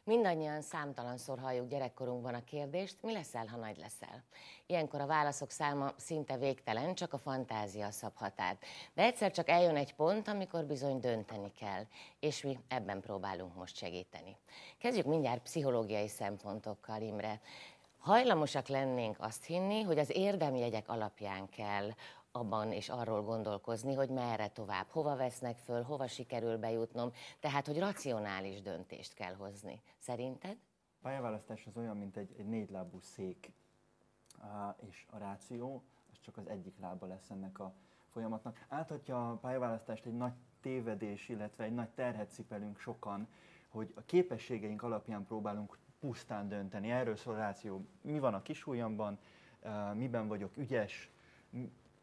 Mindannyian számtalanszor halljuk gyerekkorunkban a kérdést, mi leszel, ha nagy leszel. Ilyenkor a válaszok száma szinte végtelen, csak a fantázia szab határt. De egyszer csak eljön egy pont, amikor bizony dönteni kell, és mi ebben próbálunk most segíteni. Kezdjük mindjárt pszichológiai szempontokkal, Imre. Hajlamosak lennénk azt hinni, hogy az érdemjegyek alapján kell abban és arról gondolkozni, hogy merre tovább, hova vesznek föl, hova sikerül bejutnom, tehát hogy racionális döntést kell hozni. Szerinted? A pályaválasztás az olyan, mint egy négylábú szék, és a ráció az csak az egyik lába lesz ennek a folyamatnak. Áthatja a pályaválasztást egy nagy tévedés, illetve egy nagy terhet cipelünk sokan, hogy a képességeink alapján próbálunk pusztán dönteni. Erről szól a ráció. Mi van a kisujjamban, miben vagyok ügyes,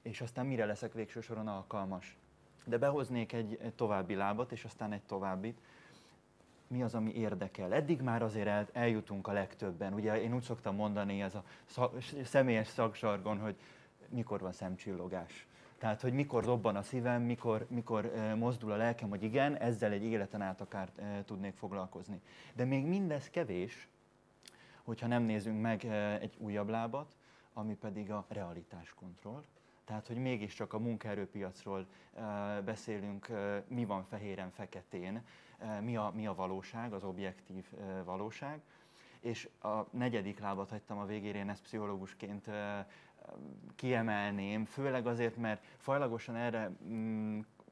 és aztán mire leszek végső soron alkalmas. De behoznék egy további lábat, és aztán egy továbbit. Mi az, ami érdekel? Eddig már azért eljutunk a legtöbben. Ugye én úgy szoktam mondani, ez a személyes szakzsargon, hogy mikor van szemcsillogás. Tehát, hogy mikor robban a szívem, mikor mozdul a lelkem, hogy igen, ezzel egy életen át akár tudnék foglalkozni. De még mindez kevés, hogyha nem nézünk meg egy újabb lábat, ami pedig a realitáskontroll. Tehát, hogy mégiscsak a munkaerőpiacról beszélünk, mi van fehéren, feketén, mi a valóság, az objektív valóság. És a negyedik lábat hagytam a végére, én ezt pszichológusként kiemelném, főleg azért, mert fajlagosan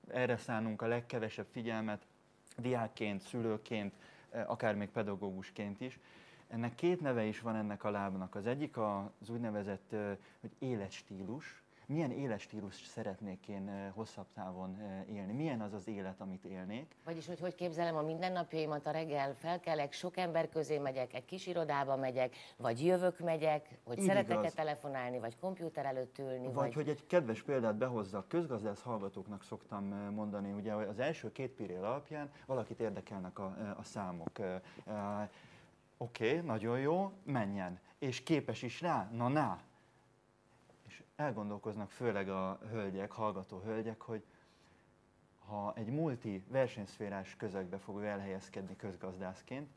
erre szánunk a legkevesebb figyelmet, diákként, szülőként, akár még pedagógusként is. Ennek két neve is van ennek a lábnak. Az egyik az úgynevezett hogy életstílus. Milyen életstílust szeretnék én hosszabb távon élni? Milyen az az élet, amit élnék? Vagyis, hogy képzelem a mindennapjaimat, a reggel felkelek, sok ember közé megyek, egy kis irodába megyek, vagy jövök megyek, hogy szeretek-e telefonálni, vagy kompjúter előtt ülni. Vagy hogy egy kedves példát behozzak, közgazdász hallgatóknak szoktam mondani, ugye az első két pillér alapján valakit érdekelnek a számok. Oké, nagyon jó, menjen. És képes is rá? Na. És elgondolkoznak főleg a hölgyek, hallgató hölgyek, hogy ha egy multi versenyszférás közegbe fog ő elhelyezkedni közgazdászként,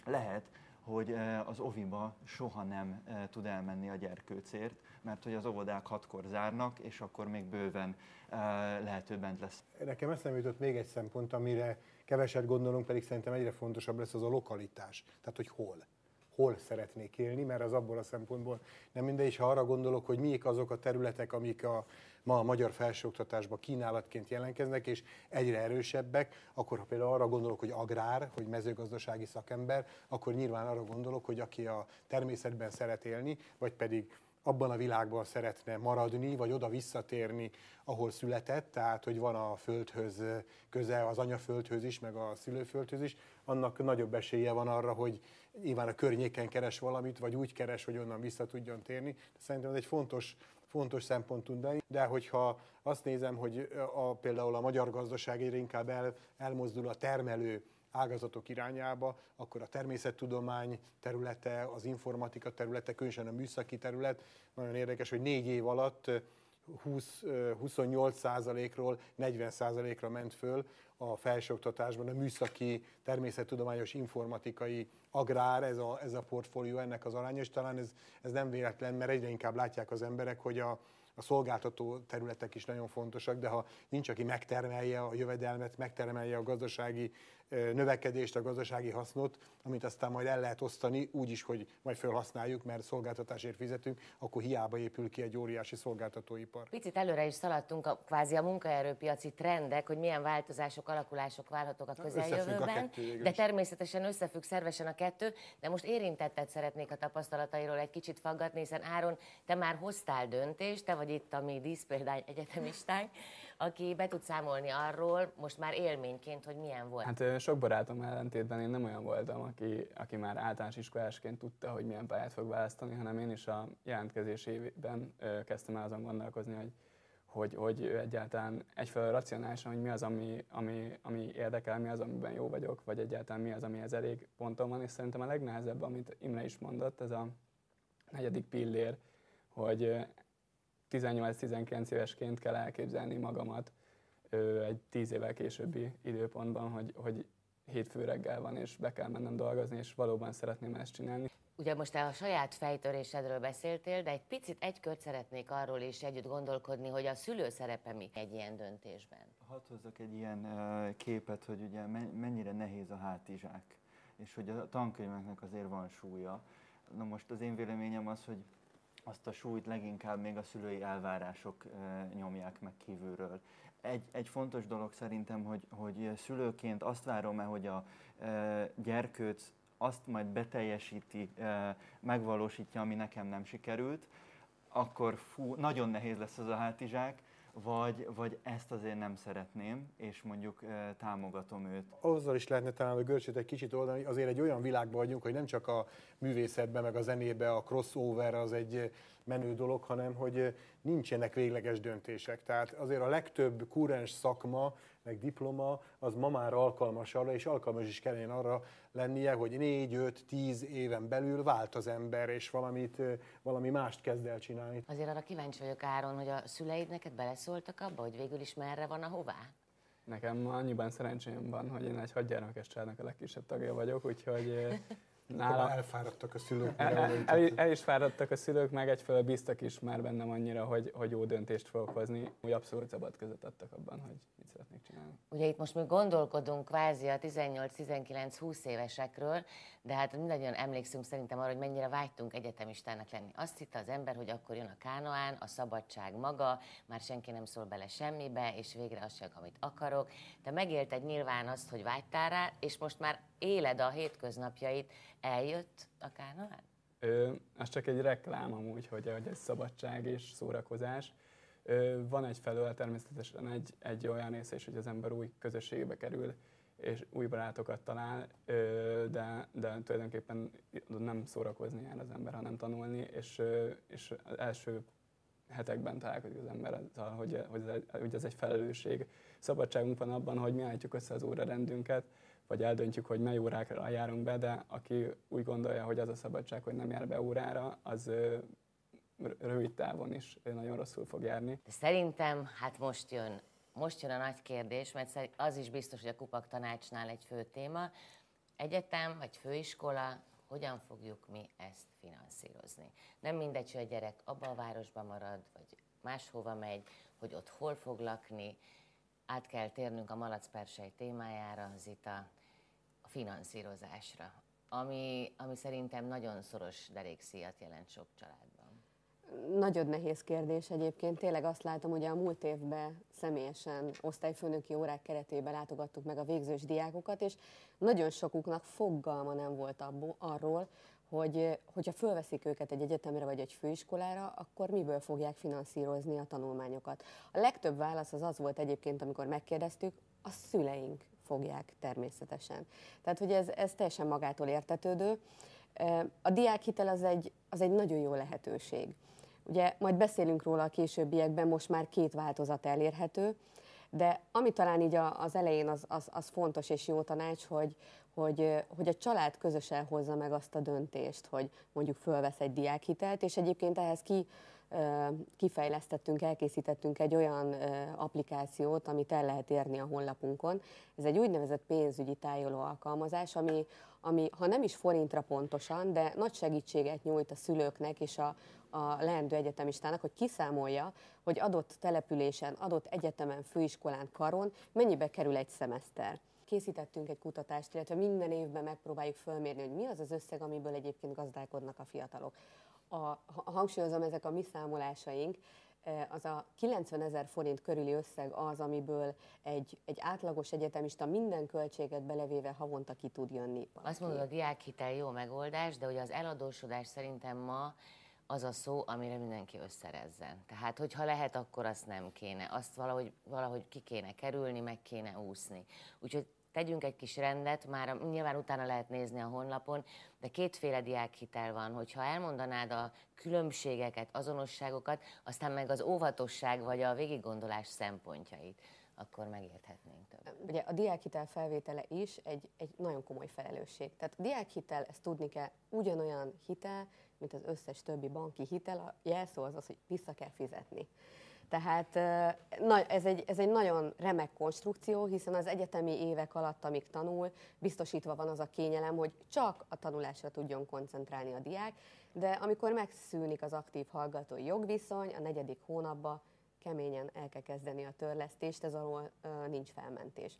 lehet, hogy az oviba soha nem tud elmenni a gyerkőcért, mert hogy az óvodák 6-kor zárnak, és akkor még bőven lehető bent lesz. Nekem eszembe jutott még egy szempont, amire keveset gondolunk, pedig szerintem egyre fontosabb lesz, az a lokalitás. Tehát, hogy hol szeretnék élni, mert az abból a szempontból nem mindegy, és ha arra gondolok, hogy mik azok a területek, amik ma a magyar felsőoktatásban kínálatként jelentkeznek, és egyre erősebbek, akkor ha például arra gondolok, hogy agrár, hogy mezőgazdasági szakember, akkor nyilván arra gondolok, hogy aki a természetben szeret élni, vagy pedig abban a világban szeretne maradni, vagy oda visszatérni, ahol született, tehát hogy van a földhöz köze, az anyaföldhöz is, meg a szülőföldhöz is, annak nagyobb esélye van arra, hogy nyilván a környéken keres valamit, vagy úgy keres, hogy onnan vissza tudjon térni. Szerintem ez egy fontos szempont tud lenni, de hogyha azt nézem, hogy például a magyar gazdaság egyre inkább elmozdul a termelő ágazatok irányába, akkor a természettudomány területe, az informatika területe, különösen a műszaki terület, nagyon érdekes, hogy 4 év alatt 28%-ról 40%-ra ment föl a felsőoktatásban a műszaki, természettudományos, informatikai, agrár, ez a portfólió, ennek az aránya, és talán ez nem véletlen, mert egyre inkább látják az emberek, hogy a szolgáltató területek is nagyon fontosak, de ha nincs, aki megtermelje a jövedelmet, megtermelje a gazdasági növekedést, a gazdasági hasznot, amit aztán majd el lehet osztani, úgy is, hogy majd felhasználjuk, mert szolgáltatásért fizetünk, akkor hiába épül ki egy óriási szolgáltatóipar. Picit előre is szaladtunk kvázi a munkaerőpiaci trendek, hogy milyen változások, alakulások várhatók a közeljövőben, de természetesen összefügg szervesen a kettő, de most érintettet szeretnék a tapasztalatairól egy kicsit faggatni, hiszen Áron, te már hoztál döntést, te vagy itt a mi díszpéldány egyetemistánk, aki be tud számolni arról, most már élményként, hogy milyen volt. Hát sok barátom ellentétben én nem olyan voltam, aki már általános iskolásként tudta, hogy milyen pályát fog választani, hanem én is a jelentkezés évben kezdtem el azon gondolkozni, hogy egyáltalán egyfelől racionálisan, hogy mi az, ami érdekel, mi az, amiben jó vagyok, vagy egyáltalán mi az, amihez elég pontom van, és szerintem a legnehezebb, amit Imre is mondott, ez a 4. pillér, hogy 18-19 évesként kell elképzelni magamat egy 10 évvel későbbi időpontban, hogy hétfő reggel van, és be kell mennem dolgozni, és valóban szeretném ezt csinálni. Ugye most te a saját fejtörésedről beszéltél, de egy picit egy kört szeretnék arról is együtt gondolkodni, hogy a szülő szerepe mi egy ilyen döntésben. Hadd hozzak egy ilyen képet, hogy ugye mennyire nehéz a hátizsák, és hogy a tankönyveknek azért van súlya. Na most az én véleményem az, hogy azt a súlyt leginkább még a szülői elvárások nyomják meg kívülről. Egy fontos dolog szerintem, hogy szülőként azt várom el, hogy a gyerkőc azt majd beteljesíti, megvalósítja, ami nekem nem sikerült, akkor nagyon nehéz lesz az a hátizsák, vagy ezt azért nem szeretném, és mondjuk támogatom őt. Azzal is lehetne talán a görcsöt egy kicsit oldani, azért egy olyan világban vagyunk, hogy nem csak a művészetben, meg a zenében a crossover az egy menő dolog, hanem hogy nincsenek végleges döntések. Tehát azért a legtöbb kurrens szakma, meg diploma, az ma már alkalmas arra, és alkalmas is kellene arra lennie, hogy 4-5-10 éven belül vált az ember, és valami mást kezd el csinálni. Azért arra kíváncsi vagyok, Áron, hogy a szüleid neked beleszóltak abba, hogy végül is merre van, ahová? Nekem annyiban szerencsém van, hogy én egy 6 gyermekes családnak a legkisebb tagja vagyok, úgyhogy Nála elfáradtak a szülők. El is fáradtak a szülők, meg egyfelől bíztak is már bennem annyira, hogy jó döntést fogok hozni. Úgy abszolút szabad között adtak abban, hogy mit szeretnék csinálni. Ugye itt most még gondolkodunk kvázi a 18-19-20 évesekről, de hát mindannyian emlékszünk szerintem arra, hogy mennyire vágytunk egyetemistának lenni. Azt hitte az ember, hogy akkor jön a kánoán, a szabadság maga, már senki nem szól bele semmibe, és végre azt csak, amit akarok. Te megélted nyilván azt, hogy vágytál rá, és most már éled a hétköznapjait. Eljött a kánoán? Az csak egy reklám amúgy, hogy ez szabadság és szórakozás. Van egyfelől természetesen egy olyan része is, hogy az ember új közösségbe kerül, és új barátokat talál, de tulajdonképpen nem szórakozni jár az ember, hanem tanulni, és az első hetekben találkozik az ember azzal, hogy ez egy felelősség. Szabadságunk van abban, hogy mi állítjuk össze az órarendünket, vagy eldöntjük, hogy mely órákra járunk be, de aki úgy gondolja, hogy az a szabadság, hogy nem jár be órára, az rövid távon is nagyon rosszul fog járni. De szerintem, hát most jön a nagy kérdés, mert az is biztos, hogy a Kupak Tanácsnál egy fő téma. Egyetem vagy főiskola, hogyan fogjuk mi ezt finanszírozni? Nem mindegy, hogy a gyerek abba a városba marad, vagy máshova megy, hogy ott hol fog lakni. Át kell térnünk a malacpersely témájára, Zita, a finanszírozásra, ami szerintem nagyon szoros derékszíjat jelent sok családban. Nagyon nehéz kérdés egyébként. Tényleg azt látom, hogy a múlt évben személyesen osztályfőnöki órák keretében látogattuk meg a végzős diákokat, és nagyon sokuknak fogalma nem volt arról, hogyha fölveszik őket egy egyetemre vagy egy főiskolára, akkor miből fogják finanszírozni a tanulmányokat. A legtöbb válasz az volt egyébként, amikor megkérdeztük, a szüleink fogják természetesen. Tehát, hogy ez teljesen magától értetődő. A diákhitel az egy nagyon jó lehetőség. Ugye majd beszélünk róla a későbbiekben, most már 2 változat elérhető, de ami talán így az elején az fontos és jó tanács, hogy a család közösen hozza meg azt a döntést, hogy mondjuk fölvesz egy diákhitelt, és egyébként ehhez kifejlesztettünk, elkészítettünk egy olyan applikációt, amit el lehet érni a honlapunkon. Ez egy úgynevezett pénzügyi tájoló alkalmazás, ami ha nem is forintra pontosan, de nagy segítséget nyújt a szülőknek és a leendő egyetemistának, hogy kiszámolja, hogy adott településen, adott egyetemen, főiskolán, karon mennyibe kerül egy szemeszter. Készítettünk egy kutatást, illetve minden évben megpróbáljuk fölmérni, hogy mi az az összeg, amiből egyébként gazdálkodnak a fiatalok. Hangsúlyozom, ezek a mi számolásaink, az a 90 000 forint körüli összeg az, amiből egy átlagos egyetemista minden költséget belevéve havonta ki tud jönni. Azt mondod, a diákhitel jó megoldás, de ugye az eladósodás szerintem ma az a szó, amire mindenki összerezzen. Tehát, hogyha lehet, akkor azt nem kéne. Azt valahogy ki kéne kerülni, meg kéne úszni. Úgyhogy tegyünk egy kis rendet, már nyilván utána lehet nézni a honlapon, de 2 diákhitel van, hogyha elmondanád a különbségeket, azonosságokat, aztán meg az óvatosság vagy a végiggondolás szempontjait, akkor megérthetnénk többet. Ugye a diákhitel felvétele is egy nagyon komoly felelősség. Tehát a diákhitel, ezt tudni kell, ugyanolyan hitel, mint az összes többi banki hitel, a jelszó az, hogy vissza kell fizetni. Tehát ez egy nagyon remek konstrukció, hiszen az egyetemi évek alatt, amíg tanul, biztosítva van az a kényelem, hogy csak a tanulásra tudjon koncentrálni a diák, de amikor megszűnik az aktív hallgatói jogviszony, a 4. hónapban keményen el kell kezdeni a törlesztést, ez alól nincs felmentés.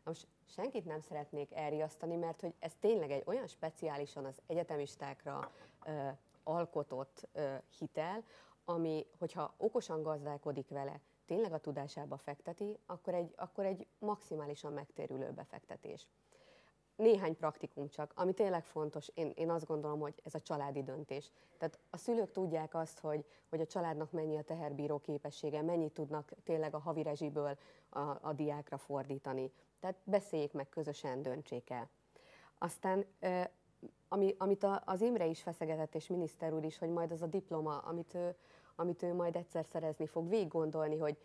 Most senkit nem szeretnék elriasztani, mert hogy ez tényleg egy olyan speciálisan az egyetemistákra alkotott hitel, ami, hogyha okosan gazdálkodik vele, tényleg a tudásába fekteti, akkor egy maximálisan megtérülő befektetés. Néhány praktikum csak, ami tényleg fontos, én azt gondolom, hogy ez a családi döntés. Tehát a szülők tudják azt, hogy a családnak mennyi a teherbíró képessége, mennyit tudnak tényleg a havi rezsiből a diákra fordítani. Tehát beszéljék meg, közösen döntsék el. Aztán amit az Imre is feszegetett, és miniszter úr is, hogy majd az a diploma, amit ő majd egyszer szerezni fog, végig gondolni, hogy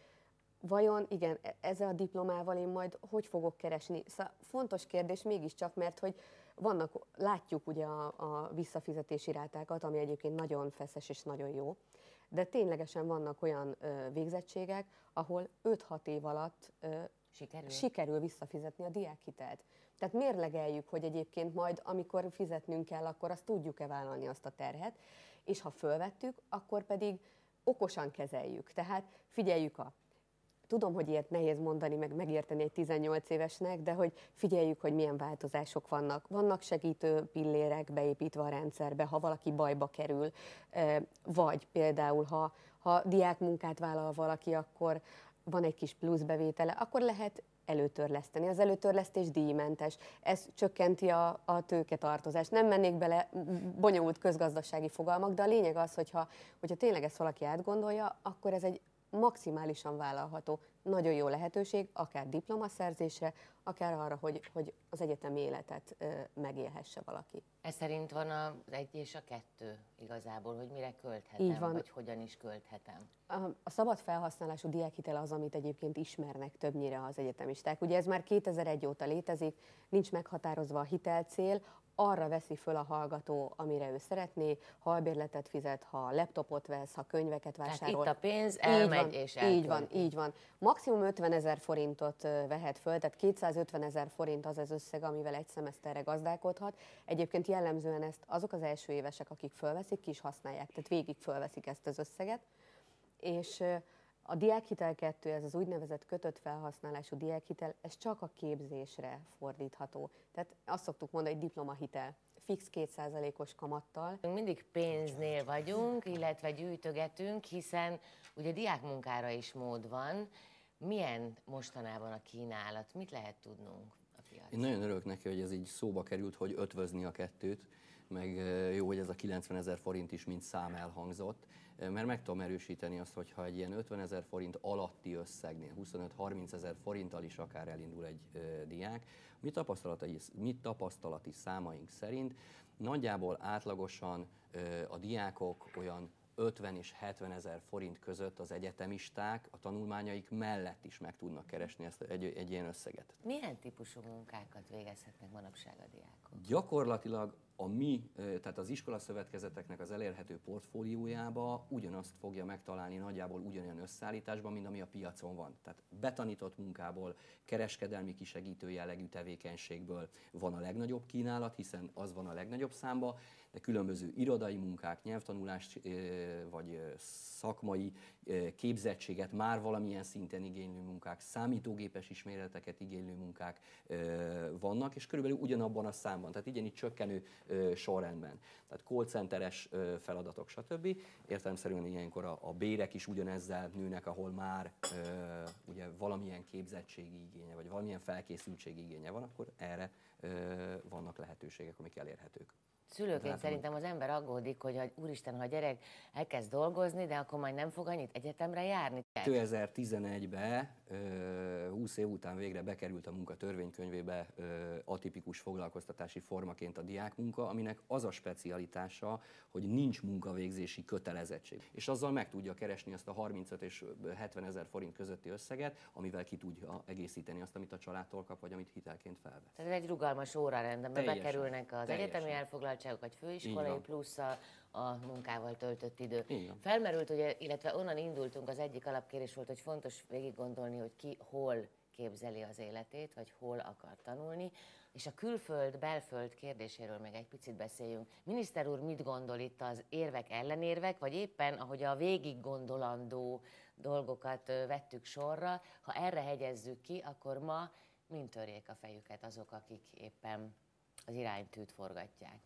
vajon igen, ezzel a diplomával én majd hogy fogok keresni? Szóval fontos kérdés mégiscsak, mert hogy látjuk ugye a visszafizetési rátákat, ami egyébként nagyon feszes és nagyon jó, de ténylegesen vannak olyan végzettségek, ahol 5-6 év alatt sikerül visszafizetni a diákhitelt. Tehát mérlegeljük, hogy egyébként majd, amikor fizetnünk kell, akkor azt tudjuk-e vállalni azt a terhet, és ha fölvettük, akkor pedig okosan kezeljük. Tehát figyeljük tudom, hogy ilyet nehéz mondani, meg megérteni egy 18 évesnek, de hogy figyeljük, hogy milyen változások vannak. Vannak segítő pillérek beépítve a rendszerbe, ha valaki bajba kerül, vagy például, ha diákmunkát vállal valaki, akkor van egy kis plusz bevétele, akkor lehet előtörleszteni. Az előtörlesztés díjmentes. Ez csökkenti a tőketartozást. Nem mennék bele bonyolult közgazdasági fogalmak, de a lényeg az, hogyha tényleg ezt valaki átgondolja, akkor ez egy maximálisan vállalható, nagyon jó lehetőség, akár diplomaszerzésre, akár arra, hogy az egyetemi életet megélhesse valaki. Ez szerint van az 1 és a 2 igazából, hogy mire költhetem, vagy hogyan is költhetem? A szabad felhasználású diákhitel az, amit egyébként ismernek többnyire az egyetemisták. Ugye ez már 2001 óta létezik, nincs meghatározva a hitelcél, arra veszi föl a hallgató, amire ő szeretné, ha albérletet fizet, ha laptopot vesz, ha könyveket vásárol. Tehát itt a pénz elmegy és elkölti. Így van. Maximum 50 000 forintot vehet föl, tehát 250 000 forint az összeg, amivel egy szemeszterre gazdálkodhat. Egyébként jellemzően ezt azok az első évesek, akik fölveszik, ki is használják, tehát végig fölveszik ezt az összeget. És a diákhitel 2, ez az úgynevezett kötött felhasználású diákhitel, ez csak a képzésre fordítható. Tehát azt szoktuk mondani, hogy diplomahitel, fix 2%-os kamattal. Mindig pénznél vagyunk, illetve gyűjtögetünk, hiszen ugye diákmunkára is mód van. Milyen mostanában a kínálat? Mit lehet tudnunk a piacon? Én nagyon örülök neki, hogy ez így szóba került, hogy ötvözni a kettőt, meg jó, hogy ez a 90 000 forint is mint szám elhangzott, mert meg tudom erősíteni azt, hogy ha egy ilyen 50 000 forint alatti összegnél, 25-30 000 forinttal is akár elindul egy diák, mi tapasztalati számaink szerint nagyjából átlagosan a diákok olyan 50 és 70 000 forint között az egyetemisták a tanulmányaik mellett is meg tudnak keresni ezt egy ilyen összeget. Milyen típusú munkákat végezhetnek manapság a diákok? Gyakorlatilag tehát az iskolaszövetkezeteknek az elérhető portfóliójába ugyanazt fogja megtalálni nagyjából ugyanolyan összeállításban, mint ami a piacon van. Tehát betanított munkából, kereskedelmi kisegítő jellegű tevékenységből van a legnagyobb kínálat, hiszen az van a legnagyobb számba, de különböző irodai munkák, nyelvtanulás vagy szakmai képzettséget már valamilyen szinten igénylő munkák, számítógépes ismereteket igénylő munkák vannak, és körülbelül ugyanabban a számban, tehát igenis csökkenő sorrendben. Tehát call centeres feladatok, stb. Értelemszerűen ilyenkor a bérek is ugyanezzel nőnek, ahol már ugye valamilyen képzettségi igénye, vagy valamilyen felkészültségi igénye van, akkor erre vannak lehetőségek, amik elérhetők. Szülőként szerintem az ember aggódik, hogy úristen, ha a gyerek elkezd dolgozni, de akkor majd nem fog annyit egyetemre járni. 2011-ben, 20 év után végre bekerült a munka törvénykönyvébe atipikus foglalkoztatási formaként a diákmunka, aminek az a specialitása, hogy nincs munkavégzési kötelezettség. És azzal meg tudja keresni azt a 35 és 70 000 forint közötti összeget, amivel ki tudja egészíteni azt, amit a családtól kap, vagy amit hitelként felvesz. Tehát ez egy rugalmas órarend, amiben bekerülnek az egyetemi elfoglaltságok, szabadságok, vagy főiskolai, van. plusz a munkával töltött idő. Így van. Felmerült, ugye, illetve onnan indultunk, az egyik alapkérés volt, hogy fontos végig gondolni, hogy ki hol képzeli az életét, vagy hol akar tanulni, és a külföld-belföld kérdéséről meg egy picit beszéljünk. Miniszter úr mit gondol itt az érvek, ellenérvek, vagy éppen, ahogy a végig gondolandó dolgokat vettük sorra, ha erre hegyezzük ki, akkor ma mind törjék a fejüket azok, akik éppen az iránytűt forgatják.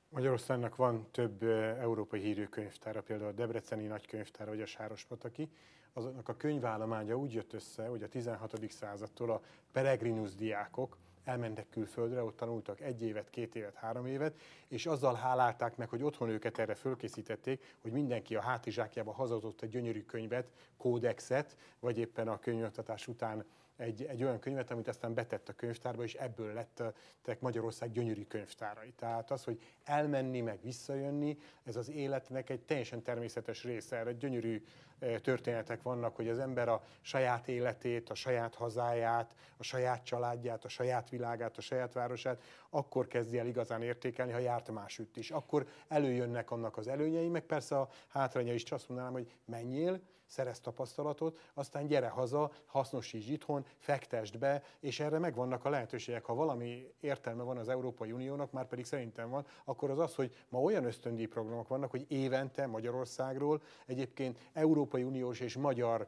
Magyarországnak van több európai hírű könyvtára, például a Debreceni Nagykönyvtár vagy a Sárospataki. Azoknak a könyvállománya úgy jött össze, hogy a 16. századtól a peregrinus diákok elmentek külföldre, ott tanultak 1 évet, 2 évet, 3 évet, és azzal hálálták meg, hogy otthon őket erre fölkészítették, hogy mindenki a hátizsákjába hazahozott egy gyönyörű könyvet, kódexet, vagy éppen a könyvoktatás után egy olyan könyvet, amit aztán betett a könyvtárba, és ebből lettek Magyarország gyönyörű könyvtárai. Tehát az, hogy elmenni, meg visszajönni, ez az életnek egy teljesen természetes része. Erre gyönyörű történetek vannak, hogy az ember a saját életét, a saját hazáját, a saját családját, a saját világát, a saját városát akkor kezdi el igazán értékelni, ha járt másütt is. Akkor előjönnek annak az előnyei, meg persze a hátránya is, azt mondanám, hogy menjél, szerezz tapasztalatot, aztán gyere haza, hasznosítsd itthon, fektesd be, és erre megvannak a lehetőségek. Ha valami értelme van az Európai Uniónak, már pedig szerintem van, akkor az, hogy ma olyan ösztöndíj programok vannak, hogy évente Magyarországról egyébként Európai Uniós és magyar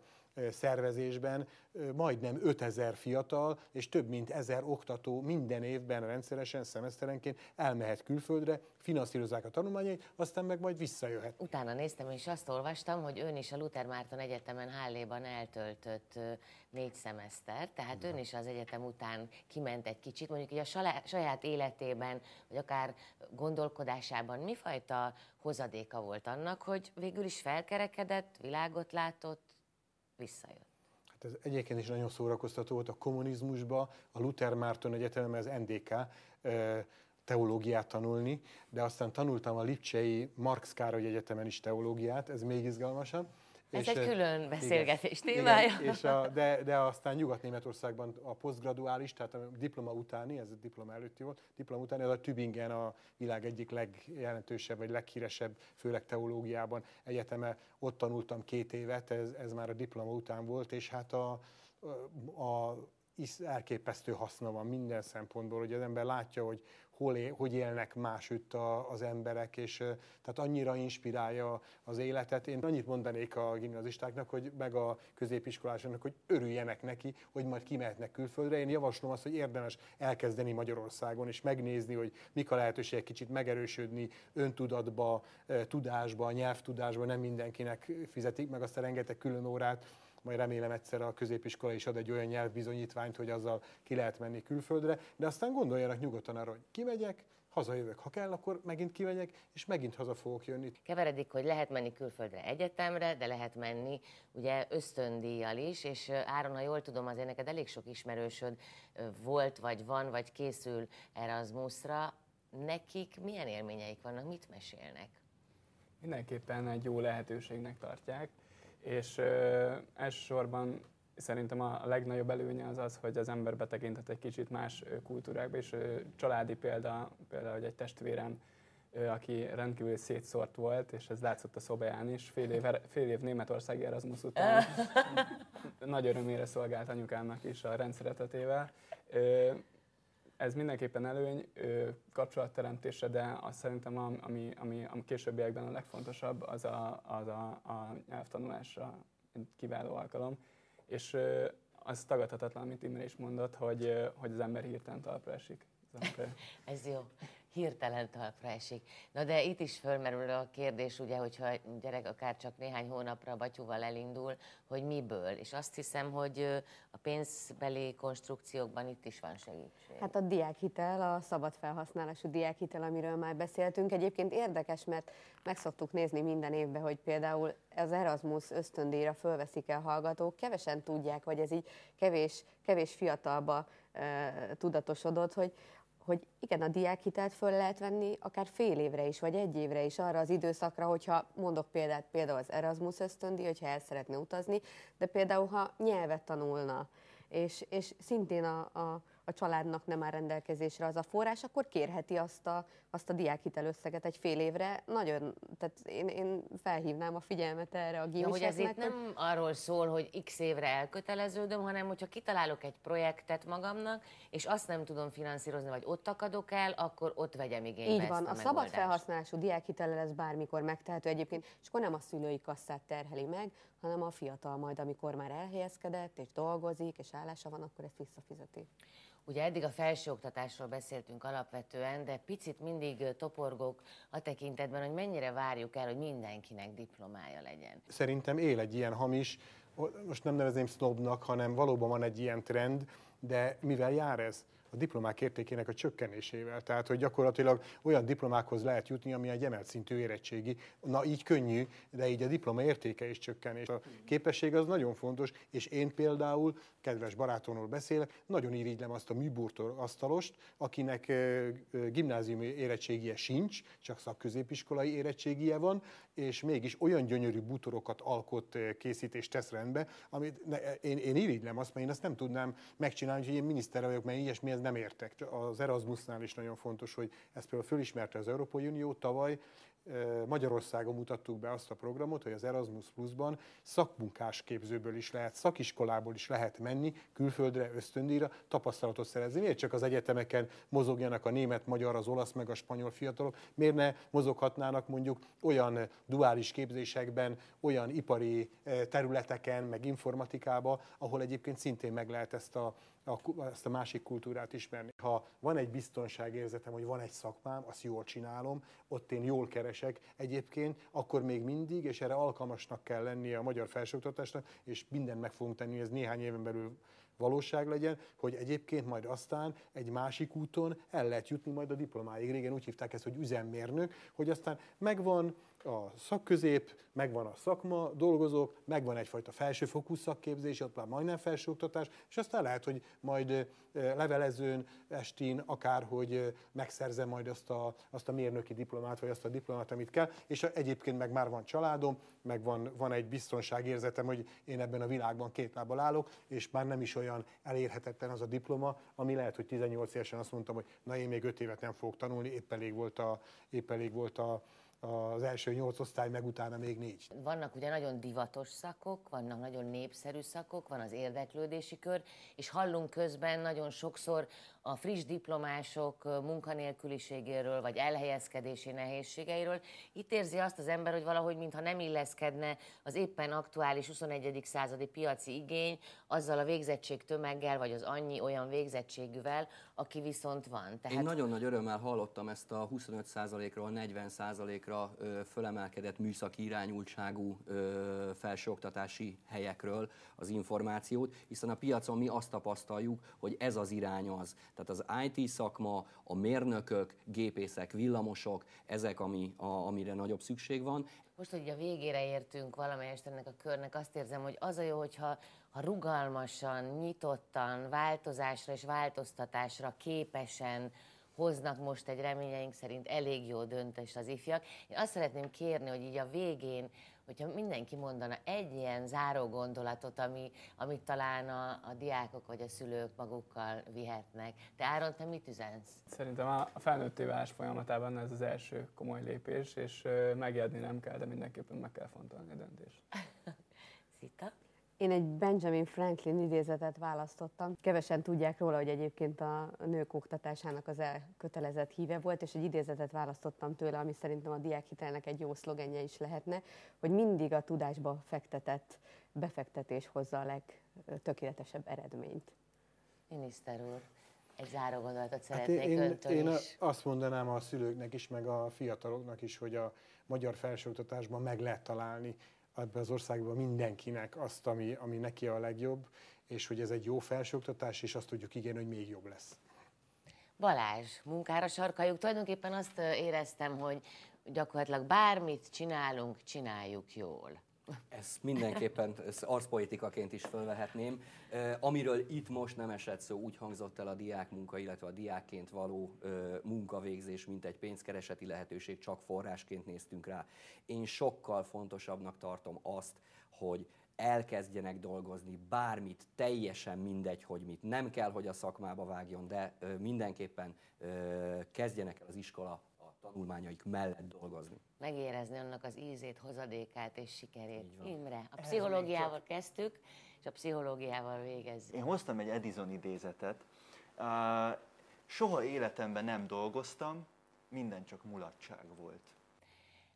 szervezésben majdnem 5000 fiatal és több mint 1000 oktató minden évben rendszeresen, szemeszterenként elmehet külföldre, finanszírozzák a tanulmányait, aztán meg majd visszajöhet. Utána néztem, és azt olvastam, hogy ön is a Luther Márton Egyetemen Halléban eltöltött 4 szemeszter, tehát ön is az egyetem után kiment egy kicsit, mondjuk így a saját életében, vagy akár gondolkodásában mifajta hozadéka volt annak, hogy végül is felkerekedett, világot látott, visszajött? Hát ez egyébként is nagyon szórakoztató volt a kommunizmusban, a Luther Márton Egyetemen, az NDK, teológiát tanulni, de aztán tanultam a Lipcsei Marx Károly Egyetemen is teológiát, ez még izgalmasabb. Ez egy külön beszélgetés témája. Igen, de aztán Nyugat-Németországban a posztgraduális, tehát a diploma utáni, ez a diploma előtti volt, diploma utáni, az a Tübingen a világ egyik legjelentősebb, vagy leghíresebb, főleg teológiában egyeteme. Ott tanultam 2 évet, ez már a diploma után volt, és hát elképesztő haszna van minden szempontból, hogy az ember látja, hogy hogy élnek másütt az emberek, és tehát annyira inspirálja az életet. Én annyit mondanék a gimnazistáknak, hogy meg a középiskolásoknak, hogy örüljenek neki, hogy majd kimehetnek külföldre. Én javaslom azt, hogy érdemes elkezdeni Magyarországon, és megnézni, hogy mik a lehetőségek, kicsit megerősödni öntudatba, tudásba, nyelvtudásba, nem mindenkinek fizetik meg azt a rengeteg külön órát, majd remélem egyszer a középiskola is ad egy olyan nyelvbizonyítványt, hogy azzal ki lehet menni külföldre, de aztán gondoljanak nyugodtan arra, hogy kimegyek, hazajövök, ha kell, akkor megint kimegyek, és megint haza fogok jönni. Keveredik, hogy lehet menni külföldre egyetemre, de lehet menni ugye ösztöndíjjal is, és Áron, ha jól tudom, azért neked elég sok ismerősöd volt, vagy van, vagy készül Erasmusra. Nekik milyen élményeik vannak, mit mesélnek? Mindenképpen egy jó lehetőségnek tartják, és elsősorban szerintem a legnagyobb előnye az, hogy az ember betekinthet egy kicsit más kultúrákba, és családi példa, hogy egy testvérem, aki rendkívül szétszórt volt, és ez látszott a szobáján is, fél év németországi Erasmus után nagy örömére szolgált anyukámnak is a rendszeretetével. Ez mindenképpen előny kapcsolatteremtése, de azt szerintem, ami későbbiekben a legfontosabb, az a nyelvtanulásra kiváló alkalom. És az tagadhatatlan, amit Imre is mondott, hogy az ember hirtelen talpra esik. Ez jó. Hirtelen talpra esik. Na de itt is fölmerül a kérdés, ugye, hogyha a gyerek akár csak néhány hónapra batyúval elindul, hogy miből. És azt hiszem, hogy a pénzbeli konstrukciókban itt is van segítség. Hát a diákhitel, a szabad felhasználású diákhitel, amiről már beszéltünk. Egyébként érdekes, mert meg szoktuk nézni minden évben, hogy például az Erasmus ösztöndíjra fölveszik-e a hallgatók. Kevesen tudják, vagy ez így kevés fiatalba tudatosodott, hogy igen, a diákhitelt föl lehet venni akár fél évre is, vagy 1 évre is arra az időszakra, hogyha mondok példát, például az Erasmus ösztöndíj, hogyha el szeretne utazni, de például ha nyelvet tanulna, és szintén a családnak nem áll rendelkezésre az a forrás, akkor kérheti azt a azt a diákhitelösszeget egy fél évre. Nagyon, tehát én felhívnám a figyelmet erre a Ja, hogy ez gimiseknek. itt nem arról szól, hogy x évre elköteleződöm, hanem hogyha kitalálok egy projektet magamnak, és azt nem tudom finanszírozni, vagy ott akadok el, akkor ott vegyem igénybe Így van, ezt a szabad megoldást. felhasználású diákhitele lesz bármikor megtehető egyébként, és akkor nem a szülői kasszát terheli meg, hanem a fiatal majd, amikor már elhelyezkedett, és dolgozik, és állása van, akkor ezt visszafizeti. Ugye eddig a felsőoktatásról beszéltünk alapvetően, de picit mindig toporgok a tekintetben, hogy mennyire várjuk el, hogy mindenkinek diplomája legyen. Szerintem él egy ilyen hamis, most nem nevezném sznobnak, hanem valóban van egy ilyen trend, de mivel jár ez? A diplomák értékének a csökkenésével. Tehát, hogy gyakorlatilag olyan diplomákhoz lehet jutni, ami egy emelt szintű érettségi. Na így könnyű, de így a diploma értéke is csökken. És a képesség az nagyon fontos, és én például, kedves barátomról beszélek, nagyon irigylem azt a műburtor asztalost, akinek gimnáziumi érettségie sincs, csak szakközépiskolai érettségie van, és mégis olyan gyönyörű bútorokat alkot, készít és tesz rendbe, amit én irigylem azt, mert én azt nem tudnám megcsinálni, hogy én miniszter vagyok, mert ilyesmihez nem értek. Az Erasmusnál is nagyon fontos, hogy ezt például fölismerte az Európai Unió tavaly. Magyarországon mutattuk be azt a programot, hogy az Erasmus Plus-ban szakmunkásképzőből is lehet, szakiskolából is lehet menni, külföldre, ösztöndíjra, tapasztalatot szerezni. Miért csak az egyetemeken mozogjanak a német, magyar, az olasz, meg a spanyol fiatalok? Miért ne mozoghatnának mondjuk olyan duális képzésekben, olyan ipari területeken, meg informatikába, ahol egyébként szintén meg lehet ezt a másik kultúrát ismerni. Ha van egy biztonságérzetem, hogy van egy szakmám, azt jól csinálom, ott én jól keresek egyébként, akkor még mindig, és erre alkalmasnak kell lennie a magyar felsőoktatásnak, és mindent meg fogunk tenni, hogy ez néhány éven belül valóság legyen, hogy egyébként majd aztán egy másik úton el lehet jutni majd a diplomáig. Régen úgy hívták ezt, hogy üzemmérnök, hogy aztán megvan a szakközép, megvan a szakma, dolgozók, megvan egyfajta felsőfokú szakképzés, ott már majdnem felsőoktatás, és aztán lehet, hogy majd levelezőn, estén, akárhogy megszerzem majd azt a mérnöki diplomát, vagy azt a diplomát, amit kell, és egyébként meg már van családom, meg van egy biztonságérzetem, hogy én ebben a világban két lábbal állok, és már nem is olyan elérhetetlen az a diploma, ami lehet, hogy 18 évesen azt mondtam, hogy na én még 5 évet nem fogok tanulni, épp elég volt az első 8 osztály, meg utána még 4. Vannak ugye nagyon divatos szakok, vannak nagyon népszerű szakok, van az érdeklődési kör, és hallunk közben nagyon sokszor a friss diplomások munkanélküliségéről, vagy elhelyezkedési nehézségeiről. Itt érzi azt az ember, hogy valahogy mintha nem illeszkedne az éppen aktuális 21. századi piaci igény azzal a végzettség tömeggel, vagy az annyi olyan végzettségűvel, aki viszont van. Tehát... Én nagyon nagy örömmel hallottam ezt a 25%-ról 40%-ra fölemelkedett műszaki irányultságú felsőoktatási helyekről az információt, hiszen a piacon mi azt tapasztaljuk, hogy ez az irány az. Tehát az IT szakma, a mérnökök, gépészek, villamosok, ezek, amire nagyobb szükség van. Most, hogy a végére értünk valamelyest ennek a körnek, azt érzem, hogy az a jó, hogyha rugalmasan, nyitottan, változásra és változtatásra képesen hoznak most egy reményeink szerint elég jó döntést az ifjak. Én azt szeretném kérni, hogy így a végén, hogyha mindenki mondana egy ilyen záró gondolatot, amit talán a diákok vagy a szülők magukkal vihetnek. Te Áron, te mit üzensz? Szerintem a felnőtté válás folyamatában ez az első komoly lépés, és megijedni nem kell, de mindenképpen meg kell fontolni a döntést. Szita? Én egy Benjamin Franklin idézetet választottam. Kevesen tudják róla, hogy egyébként a nők oktatásának az elkötelezett híve volt, és egy idézetet választottam tőle, ami szerintem a diákhitelnek egy jó szlogenje is lehetne, hogy mindig a tudásba fektetett befektetés hozza a legtökéletesebb eredményt. Miniszter úr, egy záró gondolatot szeretnék öntől én is. azt mondanám a szülőknek is, meg a fiataloknak is, hogy a magyar felsőoktatásban meg lehet találni ebben az országban mindenkinek azt, ami neki a legjobb, és hogy ez egy jó felsőoktatás, és azt tudjuk ígérni, hogy még jobb lesz. Balázs, munkára sarkaljuk. Tulajdonképpen azt éreztem, hogy gyakorlatilag bármit csinálunk, csináljuk jól. Ezt mindenképpen arcpolitikaként is fölvehetném. Amiről itt most nem esett szó, úgy hangzott el a diákmunka, illetve a diákként való munkavégzés, mint egy pénzkereseti lehetőség, csak forrásként néztünk rá. Én sokkal fontosabbnak tartom azt, hogy elkezdjenek dolgozni bármit, teljesen mindegy, hogy mit. Nem kell, hogy a szakmába vágjon, de mindenképpen kezdjenek el az iskola a tanulmányaik mellett dolgozni. Megérezni annak az ízét, hozadékát és sikerét. Így van. Imre, a pszichológiával kezdtük, és a pszichológiával végezzük. Én hoztam egy Edison idézetet. Soha életemben nem dolgoztam, minden csak mulatság volt.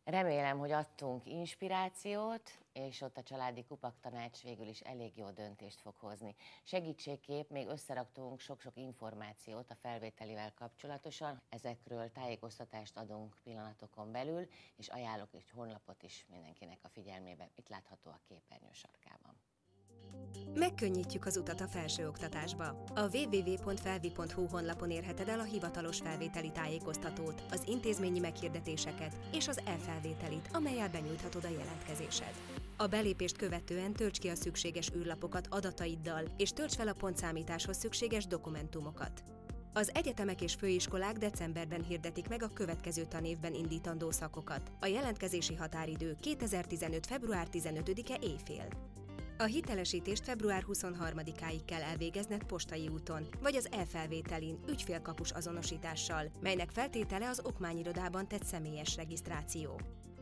Remélem, hogy adtunk inspirációt, és ott a családi kupaktanács végül is elég jó döntést fog hozni. Segítségképp még összeraktunk sok-sok információt a felvételivel kapcsolatosan. Ezekről tájékoztatást adunk pillanatokon belül, és ajánlok egy honlapot is mindenkinek a figyelmébe. Itt látható a képernyő sarkában. Megkönnyítjük az utat a felsőoktatásba. A www.felvi.hu honlapon érheted el a hivatalos felvételi tájékoztatót, az intézményi meghirdetéseket és az e-felvételit, amellyel benyújthatod a jelentkezésed. A belépést követően tölts ki a szükséges űrlapokat adataiddal, és tölts fel a pontszámításhoz szükséges dokumentumokat. Az egyetemek és főiskolák decemberben hirdetik meg a következő tanévben indítandó szakokat. A jelentkezési határidő 2015. február 15-e éjfél. A hitelesítést február 23-áig kell elvégezned postai úton, vagy az e-felvételin ügyfélkapus azonosítással, melynek feltétele az okmányirodában tett személyes regisztráció.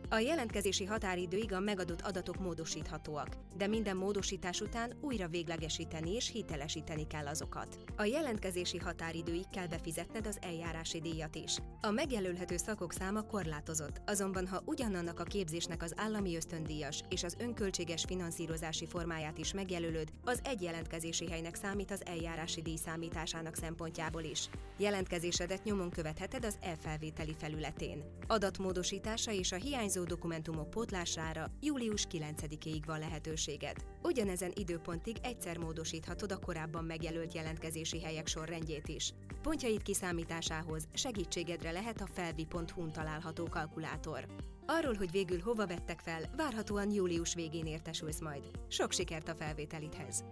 A jelentkezési határidőig a megadott adatok módosíthatóak, de minden módosítás után újra véglegesíteni és hitelesíteni kell azokat. A jelentkezési határidőig kell befizetned az eljárási díjat is. A megjelölhető szakok száma korlátozott, azonban ha ugyanannak a képzésnek az állami ösztöndíjas és az önköltséges finanszírozási formáját is megjelölöd, az egy jelentkezési helynek számít az eljárási díj számításának szempontjából is. Jelentkezésedet nyomon követheted az e-felvételi felületén. Adatmódosítása és a hiányzó dokumentumok pótlására július 9-ig van lehetőséged. Ugyanezen időpontig egyszer módosíthatod a korábban megjelölt jelentkezési helyek sorrendjét is. Pontjaid kiszámításához segítségedre lehet a felvi.hu-n található kalkulátor. Arról, hogy végül hova vettek fel, várhatóan július végén értesülsz majd. Sok sikert a felvételidhez!